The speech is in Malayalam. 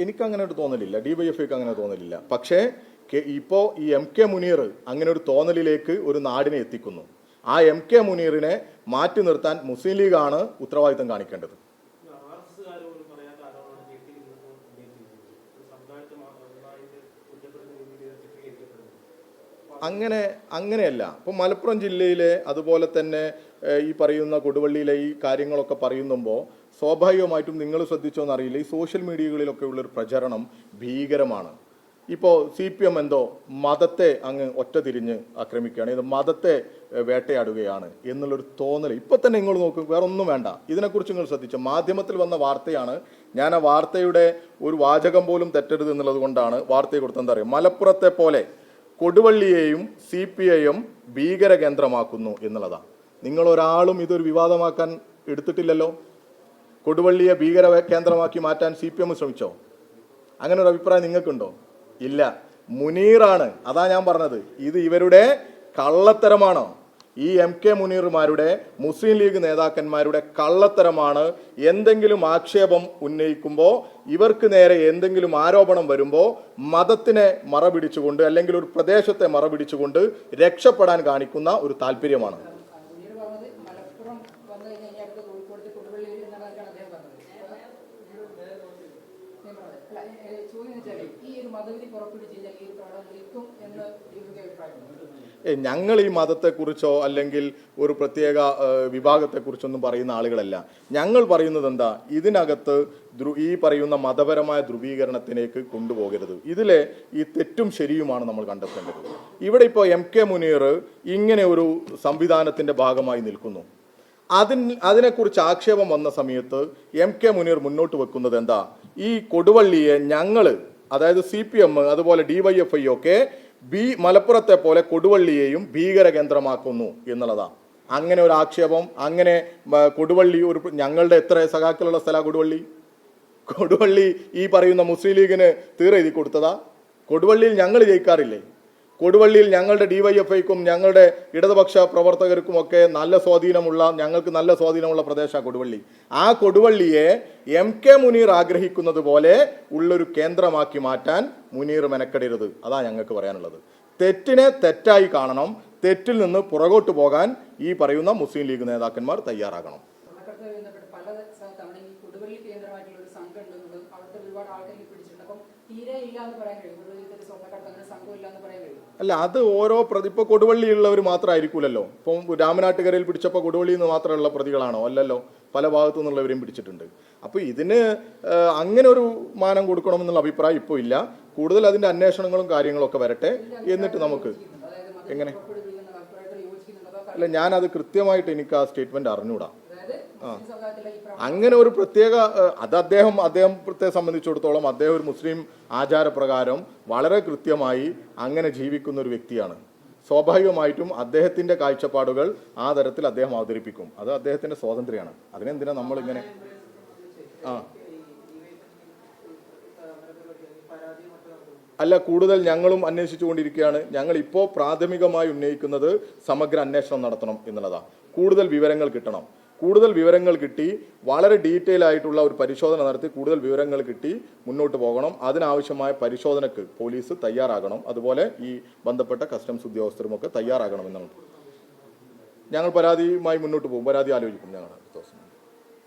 എനിക്കങ്ങനെ ഒരു തോന്നലില്ല, ഡിവൈഎഫ്ഐക്ക് അങ്ങനെ തോന്നലില്ല. പക്ഷേ ഇപ്പോൾ ഈ MK മുനീർ അങ്ങനെ ഒരു തോന്നലിലേക്ക് ഒരു നാടിനെ എത്തിക്കുന്നു. ആ MK മുനീറിനെ മാറ്റി നിർത്താൻ മുസ്ലിം ലീഗാണ് ഉത്തരവാദിത്തം കാണിക്കേണ്ടത്. അങ്ങനെയല്ല. ഇപ്പോൾ മലപ്പുറം ജില്ലയിലെ അതുപോലെ തന്നെ ഈ പറയുന്ന കൊടുവള്ളിയിലെ ഈ കാര്യങ്ങളൊക്കെ പറയുമ്പോൾ സ്വാഭാവികമായിട്ടും നിങ്ങൾ ശ്രദ്ധിച്ചോന്നറിയില്ല, ഈ സോഷ്യൽ മീഡിയകളിലൊക്കെ ഉള്ളൊരു പ്രചരണം ഭീകരമാണ്. ഇപ്പോൾ CPM എന്തോ മതത്തെ അങ്ങ് ഒറ്റ തിരിഞ്ഞ് ആക്രമിക്കുകയാണ്, ഇത് മതത്തെ വേട്ടയാടുകയാണ് എന്നുള്ളൊരു തോന്നൽ ഇപ്പം തന്നെ നിങ്ങൾ നോക്കും. വേറെ ഒന്നും വേണ്ട, ഇതിനെക്കുറിച്ച് നിങ്ങൾ ശ്രദ്ധിച്ചു. മാധ്യമത്തിൽ വന്ന വാർത്തയാണ്. ഞാൻ ആ വാർത്തയുടെ ഒരു വാചകം പോലും തെറ്റരുത് എന്നുള്ളത് കൊണ്ടാണ് വാർത്തയെ കൊടുത്തത്. എന്താ പറയുക, മലപ്പുറത്തെ പോലെ കൊടുവള്ളിയെയും CPIM ഭീകര കേന്ദ്രമാക്കുന്നു എന്നുള്ളതാണ്. നിങ്ങളൊരാളും ഇതൊരു വിവാദമാക്കാൻ എടുത്തിട്ടില്ലല്ലോ. കൊടുവള്ളിയെ ഭീകര കേന്ദ്രമാക്കി മാറ്റാൻ CPM ശ്രമിച്ചോ? അങ്ങനെ ഒരു അഭിപ്രായം നിങ്ങൾക്കുണ്ടോ? ഇല്ല. മുനീറാണ്, അതാ ഞാൻ പറഞ്ഞത്. ഇത് ഇവരുടെ കള്ളത്തരമാണോ? ഈ MK മുനീർമാരുടെ, മുസ്ലിം ലീഗ് നേതാക്കന്മാരുടെ കള്ളത്തരമാണ്. എന്തെങ്കിലും ആക്ഷേപം ഉന്നയിക്കുമ്പോൾ, ഇവർക്ക് നേരെ എന്തെങ്കിലും ആരോപണം വരുമ്പോൾ മതത്തിനെ മറപിടിച്ചുകൊണ്ട് അല്ലെങ്കിൽ ഒരു പ്രദേശത്തെ മറപിടിച്ചുകൊണ്ട് രക്ഷപ്പെടാൻ കാണിക്കുന്ന ഒരു താല്പര്യമാണ്. ഞങ്ങൾ ഈ മതത്തെക്കുറിച്ചോ അല്ലെങ്കിൽ ഒരു പ്രത്യേക വിഭാഗത്തെക്കുറിച്ചൊന്നും പറയുന്ന ആളുകളല്ല. ഞങ്ങൾ പറയുന്നത് എന്താ, ഇതിനകത്ത് ഈ പറയുന്ന മതപരമായ ധ്രുവീകരണത്തിലേക്ക് കൊണ്ടുപോകരുത്. ഇതിലെ ഈ തെറ്റും ശരിയുമാണ് നമ്മൾ കണ്ടെത്തേണ്ടത്. ഇവിടെ ഇപ്പോൾ MK മുനീർ ഇങ്ങനെ ഒരു സംവിധാനത്തിന്റെ ഭാഗമായി നിൽക്കുന്നു. അതിനെക്കുറിച്ച് ആക്ഷേപം വന്ന സമയത്ത് MK മുനീർ മുന്നോട്ട് വെക്കുന്നത് എന്താ, ഈ കൊടുവള്ളിയെ ഞങ്ങൾ, അതായത് CPM അതുപോലെ DYFI ഒക്കെ മലപ്പുറത്തെ പോലെ കൊടുവള്ളിയെയും ഭീകര കേന്ദ്രമാക്കുന്നു എന്നുള്ളതാണ്. അങ്ങനെ ഒരു ആക്ഷേപം, അങ്ങനെ കൊടുവള്ളി ഒരു ഞങ്ങളുടെ എത്ര സഖാക്കളുള്ള സ്ഥലമാണ് കൊടുവള്ളി ഈ പറയുന്ന മുസ്ലിം ലീഗിന് തീരെഴുതി കൊടുത്തതാ. കൊടുവള്ളിയിൽ ഞങ്ങൾ ജയിക്കാറില്ലേ? കൊടുവള്ളിയിൽ ഞങ്ങളുടെ DYFIക്കും ഞങ്ങളുടെ ഇടതുപക്ഷ പ്രവർത്തകർക്കുമൊക്കെ ഞങ്ങൾക്ക് നല്ല സ്വാധീനമുള്ള പ്രദേശമാണ് കൊടുവള്ളി. ആ കൊടുവള്ളിയെ MK മുനീർ ആഗ്രഹിക്കുന്നത് പോലെ ഉള്ളൊരു കേന്ദ്രമാക്കി മാറ്റാൻ മുനീർ മെനക്കെടരുത്. അതാ ഞങ്ങൾക്ക് പറയാനുള്ളത്. തെറ്റിനെ തെറ്റായി കാണണം, തെറ്റിൽ നിന്ന് പുറകോട്ട് പോകാൻ ഈ പറയുന്ന മുസ്ലിം ലീഗ് നേതാക്കന്മാർ തയ്യാറാകണം. അല്ല, അത് ഓരോ ഇപ്പൊ കൊടുവള്ളിയുള്ളവർ മാത്രമായിരിക്കൂലല്ലോ. ഇപ്പം രാമനാട്ടുകരയിൽ പിടിച്ചപ്പോൾ കൊടുവള്ളിയിൽ നിന്ന് മാത്രമുള്ള പ്രതികളാണോ? അല്ലല്ലോ, പല ഭാഗത്തു നിന്നുള്ളവരെയും പിടിച്ചിട്ടുണ്ട്. അപ്പോൾ ഇതിന് അങ്ങനെ ഒരു മാനം കൊടുക്കണമെന്നുള്ള അഭിപ്രായം ഇപ്പോൾ ഇല്ല. കൂടുതൽ അതിന്റെ അന്വേഷണങ്ങളും കാര്യങ്ങളും ഒക്കെ വരട്ടെ, എന്നിട്ട് നമുക്ക് എങ്ങനെ. അല്ല, ഞാനത് കൃത്യമായിട്ട് എനിക്ക് ആ സ്റ്റേറ്റ്മെന്റ് അറിഞ്ഞൂടാ. അങ്ങനെ ഒരു പ്രത്യേക അദ്ദേഹത്തെ സംബന്ധിച്ചിടത്തോളം അദ്ദേഹം ഒരു മുസ്ലിം ആചാരപ്രകാരം വളരെ കൃത്യമായി അങ്ങനെ ജീവിക്കുന്ന ഒരു വ്യക്തിയാണ്. സ്വാഭാവികമായിട്ടും അദ്ദേഹത്തിന്റെ കാഴ്ചപ്പാടുകൾ ആ തരത്തിൽ അദ്ദേഹം അവതരിപ്പിക്കും. അത് അദ്ദേഹത്തിന്റെ സ്വാതന്ത്ര്യമാണ്. അതിനെന്തിനാ നമ്മളിങ്ങനെ അല്ല, കൂടുതൽ ഞങ്ങളും അന്വേഷിച്ചുകൊണ്ടിരിക്കുകയാണ്. ഞങ്ങൾ ഇപ്പോൾ പ്രാഥമികമായി ഉന്നയിക്കുന്നത് സമഗ്ര അന്വേഷണം നടത്തണം എന്നുള്ളതാണ്. കൂടുതൽ വിവരങ്ങൾ കിട്ടണം. കൂടുതൽ വിവരങ്ങൾ കിട്ടി വളരെ ഡീറ്റെയിൽ ആയിട്ടുള്ള ഒരു പരിശോധന നടത്തി കൂടുതൽ വിവരങ്ങൾ കിട്ടി മുന്നോട്ട് പോകണം. അതിനാവശ്യമായ പരിശോധനയ്ക്ക് പോലീസ് തയ്യാറാകണം. അതുപോലെ ഈ ബന്ധപ്പെട്ട കസ്റ്റംസ് ഉദ്യോഗസ്ഥരുമൊക്കെ തയ്യാറാകണമെന്നാണ്. ഞങ്ങൾ പരാതിയുമായി മുന്നോട്ട് പോകും, പരാതി ആലോചിക്കും ഞങ്ങൾ.